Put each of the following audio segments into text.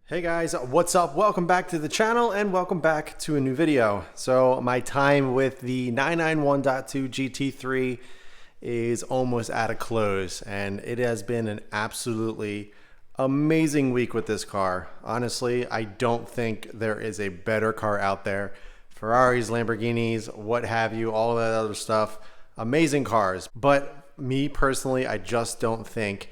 Hey guys, what's up? Welcome back to the channel and welcome back to a new video. So my time with the 991.2 GT3 is almost at a close and it has been an absolutely amazing week with this car. Honestly, I don't think there is a better car out there. Ferraris, Lamborghinis, what have you, all that other stuff. Amazing cars. But me personally, I just don't think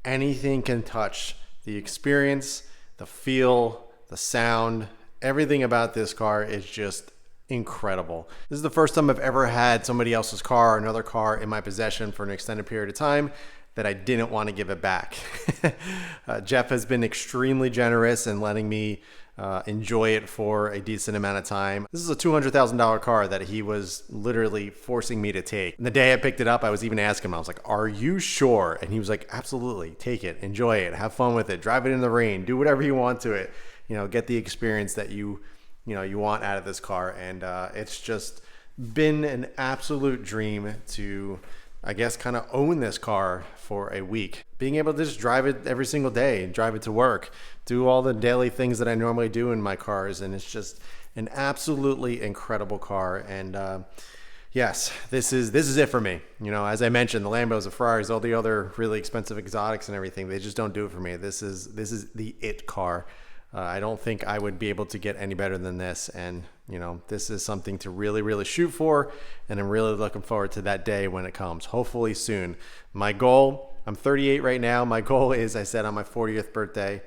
anything can touch the experience, the feel, the sound, everything about this car is just incredible. This is the first time I've ever had somebody else's car or another car in my possession for an extended period of time that I didn't want to give it back. Jeff has been extremely generous in letting me enjoy it for a decent amount of time. This is a $200,000 car that he was literally forcing me to take. And the day I picked it up, I was even asking him, I was like, are you sure? And he was like, absolutely, take it, enjoy it, have fun with it, drive it in the rain, do whatever you want to it, you know, get the experience that you want out of this car. And it's just been an absolute dream to, I guess, kind of own this car for a week. Being able to just drive it every single day, drive it to work, do all the daily things that I normally do in my cars. And it's just an absolutely incredible car. And yes, this is it for me. You know, as I mentioned, the Lambos, the Ferraris, all the other really expensive exotics and everything, they just don't do it for me. This is the it car. I don't think I would be able to get any better than this. And, you know, this is something to really, really shoot for. And I'm really looking forward to that day when it comes, hopefully soon. My goal, I'm 38 right now. My goal is, I said on my 40th birthday,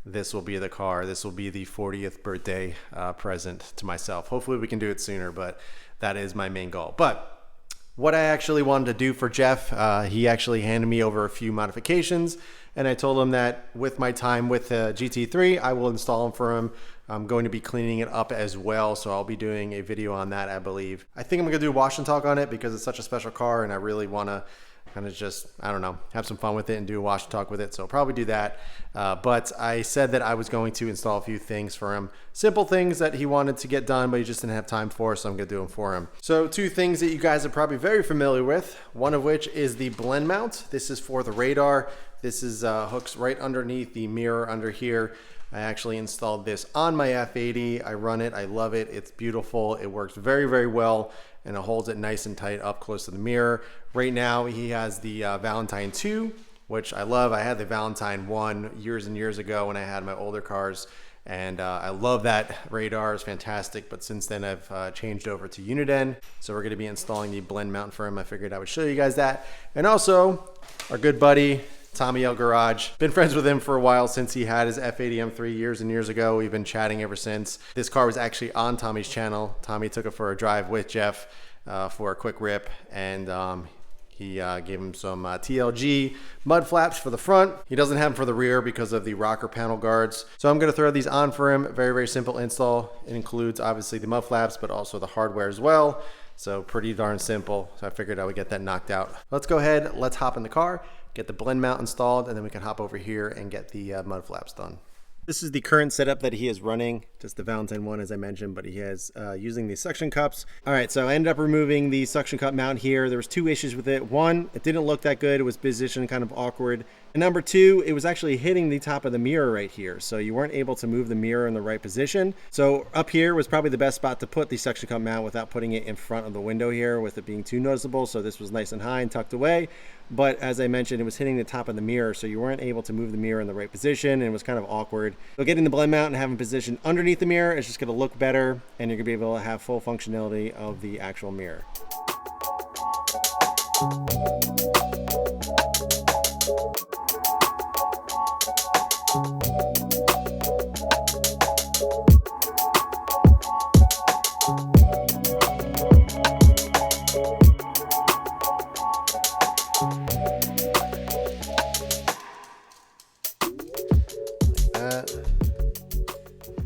this will be the car. This will be the 40th birthday present to myself. Hopefully we can do it sooner, but that is my main goal. But what I actually wanted to do for Jeff, he actually handed me over a few modifications. And I told him that with my time with the GT3, I will install them for him. I'm going to be cleaning it up as well, so I'll be doing a video on that, I believe. I think I'm going to do a wash and talk on it because it's such a special car, and I really want to kind of just, I don't know, have some fun with it and do a wash and talk with it, so I'll probably do that. But I said that I was going to install a few things for him. Simple things that he wanted to get done, but he just didn't have time for, so I'm going to do them for him. So two things that you guys are probably very familiar with, one of which is the Blendmount. This is for the radar. This is hooks right underneath the mirror under here. I actually installed this on my F80. I run it, I love it, it's beautiful. It works very, very well, and it holds it nice and tight up close to the mirror. Right now, he has the Valentine 2, which I love. I had the Valentine 1 years and years ago when I had my older cars, and I love that radar. It's fantastic, but since then I've changed over to Uniden, so we're gonna be installing the Blendmount for him. I figured I would show you guys that. And also, our good buddy, Tommy L Garage. Been friends with him for a while since he had his F80 M3 years and years ago. We've been chatting ever since. This car was actually on Tommy's channel. Tommy took it for a drive with Jeff for a quick rip, and he gave him some TLG Mudflaps for the front. He doesn't have them for the rear because of the rocker panel guards. So I'm gonna throw these on for him. Very, very simple install. It includes obviously the Mudflaps, but also the hardware as well. So pretty darn simple. So I figured I would get that knocked out. Let's go ahead, let's hop in the car, get the Blendmount installed, and then we can hop over here and get the mud flaps done. This is the current setup that he is running, just the Valentine 1 as I mentioned, but he has using these suction cups. All right, so I ended up removing the suction cup mount here. There was two issues with it. One, it didn't look that good. It was positioned kind of awkward. And number two, it was actually hitting the top of the mirror right here. So you weren't able to move the mirror in the right position. So up here was probably the best spot to put the suction cup mount without putting it in front of the window here with it being too noticeable. So this was nice and high and tucked away. But as I mentioned, it was hitting the top of the mirror, so you weren't able to move the mirror in the right position, and it was kind of awkward. So getting the Blendmount and having position underneath the mirror is just gonna look better, and you're gonna be able to have full functionality of the actual mirror.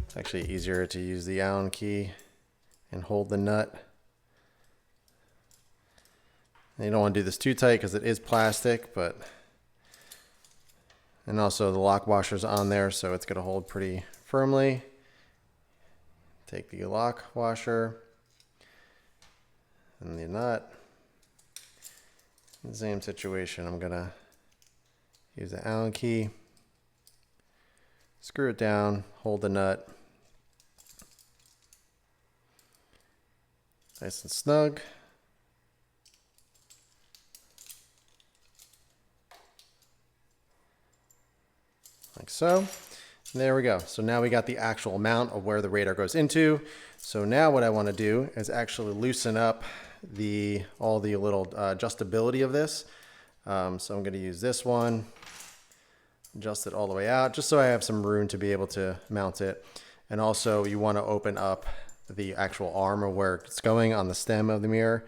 It's actually easier to use the Allen key and hold the nut. And you don't want to do this too tight because it is plastic, but and also the lock washer's on there, so it's going to hold pretty firmly. Take the lock washer and the nut. In the same situation, I'm going to use the Allen key. screw it down, hold the nut. Nice and snug. Like so. And there we go. So now we got the actual mount of where the radar goes into. So now what I want to do is actually loosen up all the little adjustability of this. So I'm going to use this one, adjust it all the way out, just so I have some room to be able to mount it. And also you want to open up the actual arm of where it's going on the stem of the mirror.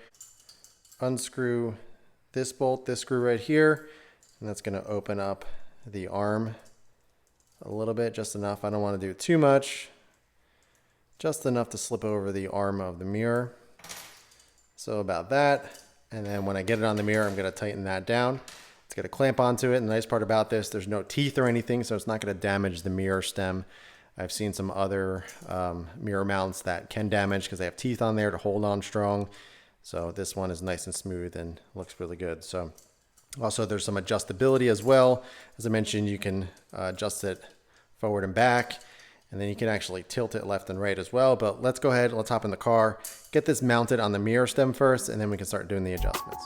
Unscrew this bolt, this screw right here, and that's going to open up the arm a little bit, just enough. I don't want to do too much, just enough to slip over the arm of the mirror. So about that. And then when I get it on the mirror, I'm going to tighten that down. It's got a clamp onto it. And the nice part about this, there's no teeth or anything, so it's not going to damage the mirror stem. I've seen some other mirror mounts that can damage because they have teeth on there to hold on strong. So this one is nice and smooth and looks really good. So also there's some adjustability as well. As I mentioned, you can adjust it forward and back, and then you can actually tilt it left and right as well. But let's go ahead, let's hop in the car, get this mounted on the mirror stem first, and then we can start doing the adjustments.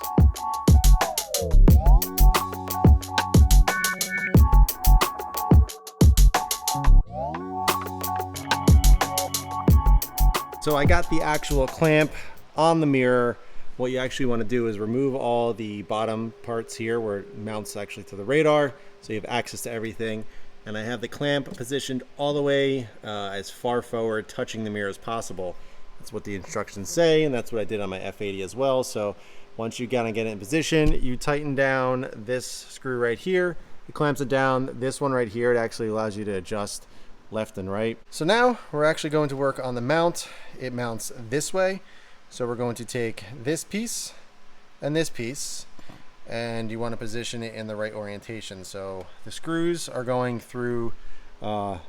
So I got the actual clamp on the mirror. What you actually want to do is remove all the bottom parts here where it mounts actually to the radar, so you have access to everything. And I have the clamp positioned all the way as far forward, touching the mirror as possible. That's what the instructions say, and that's what I did on my F80 as well. So once you kind of get it in position, you tighten down this screw right here. It clamps it down. This one right here, it actually allows you to adjust left and right. So now we're actually going to work on the mount. It mounts this way. So we're going to take this piece and this piece, and you want to position it in the right orientation. So the screws are going through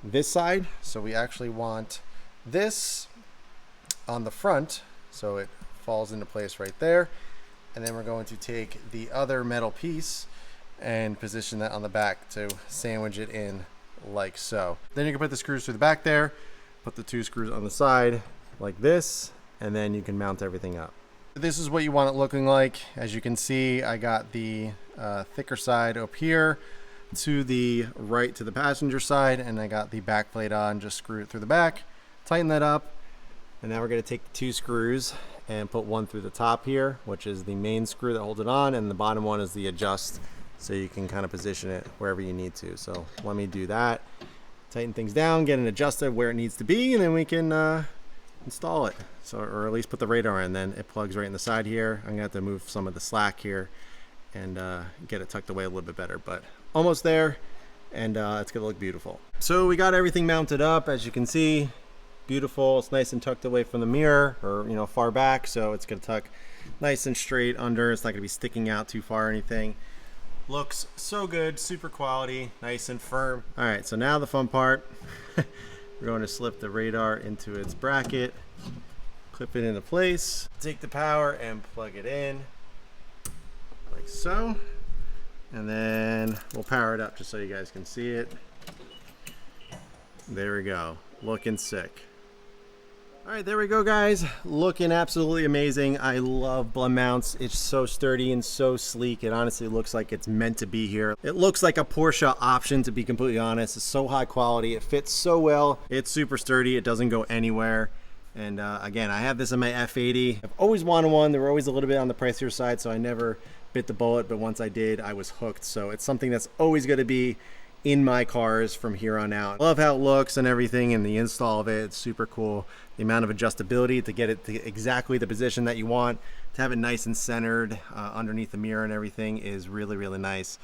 this side. So we actually want this on the front, so it falls into place right there. And then we're going to take the other metal piece and position that on the back to sandwich it in like so. Then you can put the screws through the back there, put the two screws on the side like this, and then you can mount everything up. This is what you want it looking like. As you can see, I got the thicker side up here to the right to the passenger side, and I got the back plate on. Just screw it through the back, tighten that up, and now we're going to take the two screws and put one through the top here, which is the main screw that holds it on, and the bottom one is the adjust, so you can kind of position it wherever you need to. So let me do that, tighten things down, get it adjusted where it needs to be, and then we can install it. So, or at least put the radar in. Then it plugs right in the side here. I'm gonna have to move some of the slack here and get it tucked away a little bit better, but almost there, and it's gonna look beautiful. So we got everything mounted up, as you can see. Beautiful. It's nice and tucked away from the mirror, or far back, so it's gonna tuck nice and straight under. It's not gonna be sticking out too far or anything. Looks so good, super quality, nice and firm. All right, so now the fun part. We're going to slip the radar into its bracket, clip it into place, take the power and plug it in like so, and then we'll power it up just so you guys can see it. There we go, looking sick. All right, there we go, guys. Looking absolutely amazing. I love Blendmounts. It's so sturdy and so sleek. It honestly looks like it's meant to be here. It looks like a Porsche option, to be completely honest. It's so high quality. It fits so well. It's super sturdy. It doesn't go anywhere. And again, I have this in my F80. I've always wanted one. They were always a little bit on the pricier side, so I never bit the bullet. But once I did, I was hooked. So it's something that's always going to be in my cars from here on out. Love how it looks and everything, and the install of it. It's super cool. The amount of adjustability to get it to exactly the position that you want, to have it nice and centered underneath the mirror and everything is really, really nice.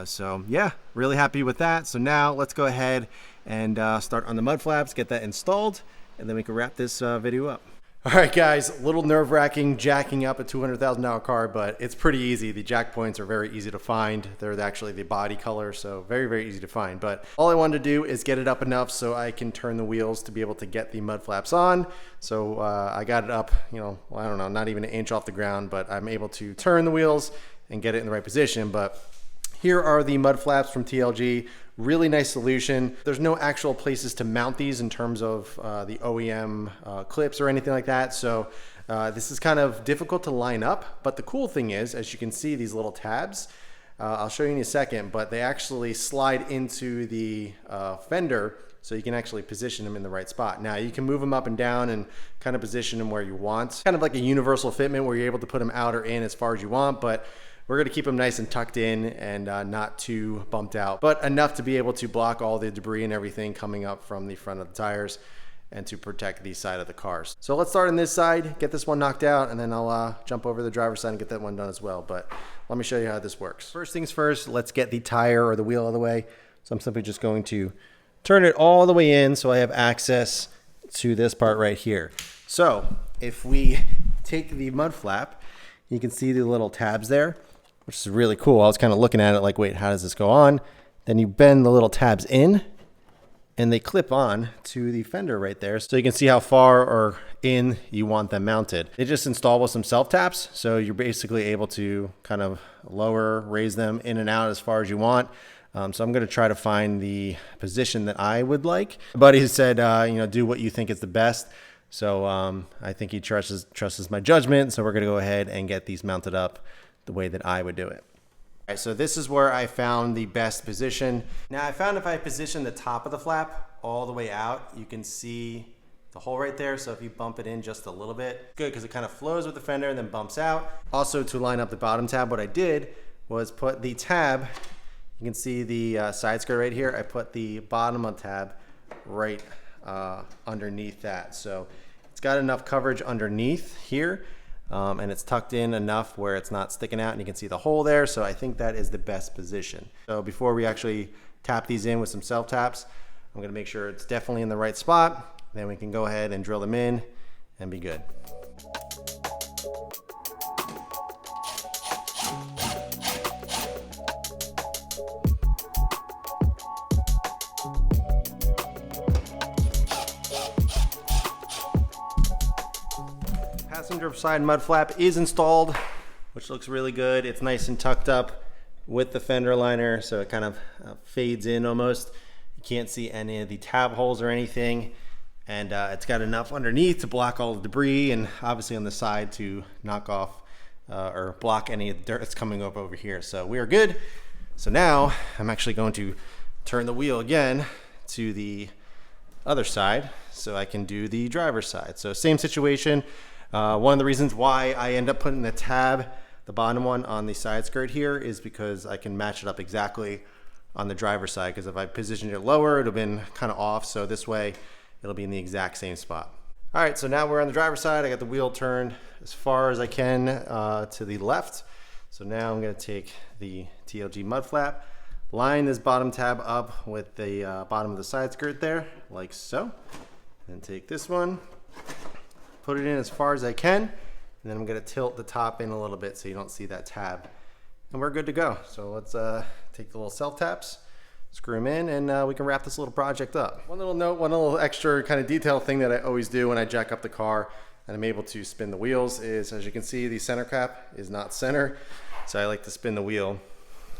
So yeah, really happy with that. So now let's go ahead and start on the Mudflaps, get that installed, and then we can wrap this video up. All right, guys, a little nerve-wracking jacking up a $200,000 car, but it's pretty easy. The jack points are very easy to find. They're actually the body color, so very, very easy to find. But all I wanted to do is get it up enough so I can turn the wheels to be able to get the Mudflaps on. So I got it up, I don't know, not even an inch off the ground, but I'm able to turn the wheels and get it in the right position. But Here are the mud flaps from TLG. Really nice solution. There's no actual places to mount these in terms of the OEM clips or anything like that. So this is kind of difficult to line up. But the cool thing is, as you can see, these little tabs, I'll show you in a second, but they actually slide into the fender, so you can actually position them in the right spot. Now you can move them up and down and kind of position them where you want. Kind of like a universal fitment where you're able to put them out or in as far as you want, but we're gonna keep them nice and tucked in and not too bumped out, but enough to be able to block all the debris and everything coming up from the front of the tires and to protect the side of the cars. So let's start on this side, get this one knocked out, and then I'll jump over to the driver's side and get that one done as well. But let me show you how this works. First things first, let's get the tire or the wheel out of the way. So I'm simply just going to turn it all the way in so I have access to this part right here. So if we take the mud flap, you can see the little tabs there, which is really cool. I was kind of looking at it like, wait, how does this go on? Then you bend the little tabs in and they clip on to the fender right there. So you can see how far or in you want them mounted. They just install with some self taps. So you're basically able to kind of lower, raise them in and out as far as you want. So I'm gonna try to find the position that I would like. My buddy said, you know, do what you think is the best. So I think he trusts my judgment. So we're gonna go ahead and get these mounted up the way that I would do it. All right, so this is where I found the best position. Now I found if I position the top of the flap all the way out, you can see the hole right there. So if you bump it in just a little bit, good, because it kind of flows with the fender and then bumps out. Also, to line up the bottom tab, what I did was put the tab, you can see the side skirt right here. I put the bottom of the tab right underneath that. So it's got enough coverage underneath here. And it's tucked in enough where it's not sticking out and you can see the hole there. So I think that is the best position. So before we actually tap these in with some self taps, I'm gonna make sure it's definitely in the right spot. Then we can go ahead and drill them in and be good. Passenger side mud flap is installed, which looks really good. It's nice and tucked up with the fender liner, so it kind of fades in almost. You can't see any of the tab holes or anything, and it's got enough underneath to block all the debris, and obviously on the side to knock off or block any of the dirt that's coming up over here. So we are good. So now I'm actually going to turn the wheel again to the other side so I can do the driver's side. So same situation. One of the reasons why I end up putting the tab, the bottom one, on the side skirt here is because I can match it up exactly on the driver's side, because if I positioned it lower, it would have been kind of off. So this way it'll be in the exact same spot. All right, so now we're on the driver's side. I got the wheel turned as far as I can to the left. So now I'm gonna take the TLG mud flap, line this bottom tab up with the bottom of the side skirt there, like so. And take this one, put it in as far as I can, and then I'm gonna tilt the top in a little bit so you don't see that tab. And we're good to go. So let's take the little self taps, screw them in, and we can wrap this little project up. One little note, one little extra kind of detail thing that I always do when I jack up the car and I'm able to spin the wheels is, as you can see, the center cap is not center. So I like to spin the wheel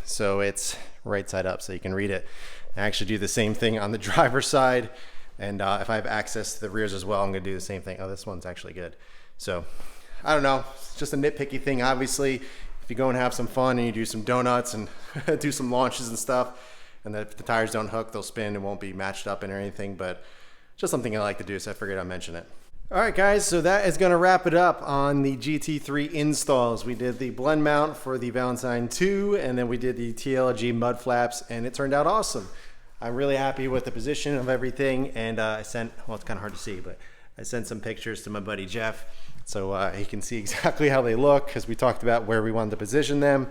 so it's right side up so you can read it. I actually do the same thing on the driver's side. And if I have access to the rears as well, I'm gonna do the same thing. Oh, this one's actually good. So I don't know, it's just a nitpicky thing. Obviously, if you go and have some fun and you do some donuts and do some launches and stuff, and then if the tires don't hook, they'll spin and won't be matched up in or anything, but just something I like to do, so I figured I'd mention it. All right, guys, so that is gonna wrap it up on the GT3 installs. We did the blend mount for the Valentine 2, and then we did the TLG mud flaps, and it turned out awesome. I'm really happy with the position of everything, and I sent, well, it's kind of hard to see, but I sent some pictures to my buddy Jeff so he can see exactly how they look, because we talked about where we wanted to position them,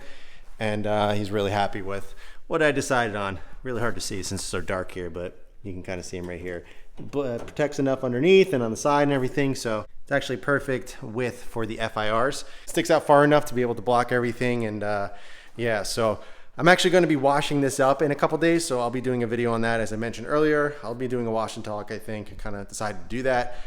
and he's really happy with what I decided on. Really hard to see since it's so dark here, but you can kind of see them right here. But protects enough underneath and on the side and everything, so it's actually perfect width for the FIRs. It sticks out far enough to be able to block everything, and yeah, so I'm actually going to be washing this up in a couple days, so I'll be doing a video on that. As I mentioned earlier, I'll be doing a wash and talk, I think. I kind of decided to do that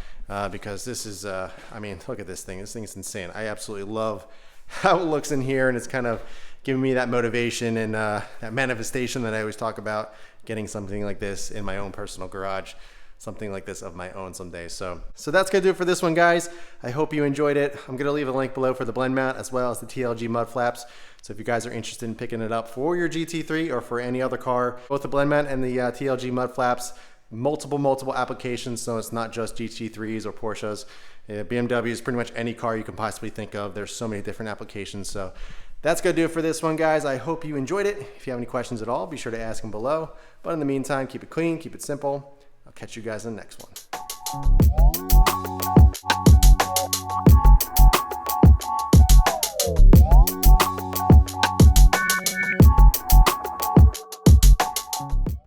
because this is, I mean, look at this thing. This thing is insane. I absolutely love how it looks in here, and it's kind of giving me that motivation and that manifestation that I always talk about, getting something like this in my own personal garage, something like this of my own someday. So that's gonna do it for this one, guys. I hope you enjoyed it. I'm gonna leave a link below for the Blendmount as well as the TLG Mudflaps. So if you guys are interested in picking it up for your GT3 or for any other car, both the Blendmount and the TLG Mudflaps, multiple applications, so it's not just GT3s or Porsches. BMWs, pretty much any car you can possibly think of. There's so many different applications. So that's gonna do it for this one, guys. I hope you enjoyed it. If you have any questions at all, be sure to ask them below. But in the meantime, keep it clean, keep it simple. I'll catch you guys in the next one.